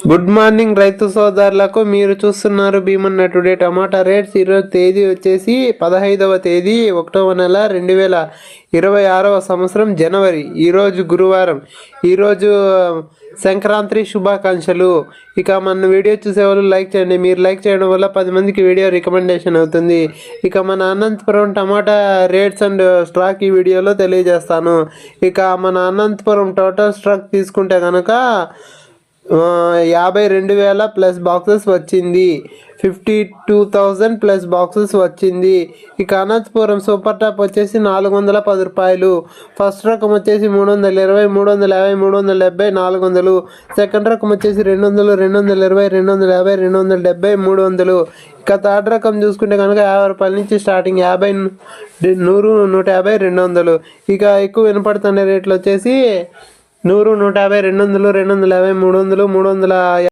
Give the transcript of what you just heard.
Good morning రైతు సోదరులకు, మీరు చూస్తున్నారు భీమన్న టుడే. టమాటా రేట్స్ ఈరోజు తేదీ వచ్చేసి 15వ తేదీ 1వ నెల 2026వ సంవత్సరం జనవరి. ఈరోజు గురువారం. ఈరోజు సంక్రాంతి శుభాకాంక్షలు. ఇక మన వీడియో చూసేవాళ్ళు లైక్ చేయండి. మీరు లైక్ చేయడం వల్ల 10 మందికి వీడియో రికమెండేషన్ అవుతుంది. ఇక మన అనంతపురం టమాటా రేట్స్ అండ్ స్టాక్ ఈ వీడియోలో తెలియజేస్తాను. ఇక మన అనంతపురం టోటల్ స్టాక్ తీసుకుంటే కనుక 52,000 ప్లస్ బాక్సెస్ వచ్చింది. 52,000 ప్లస్ బాక్సెస్ వచ్చింది. ఇక అనంతపురం సూపర్ టాప్ వచ్చేసి 410 రూపాయలు. ఫస్ట్ రకం వచ్చేసి 320, 350, 370, 400. సెకండ్ రకం వచ్చేసి 200, 220, 250, 270, 300. ఇక థర్డ్ రకం చూసుకుంటే కనుక 50 రూపాయల నుంచి స్టార్టింగ్, 50, 100, 150, 200. ఇక ఎక్కువ వినపడుతున్న రేట్లు వచ్చేసి 100, 150, 200, 250, 300, 350.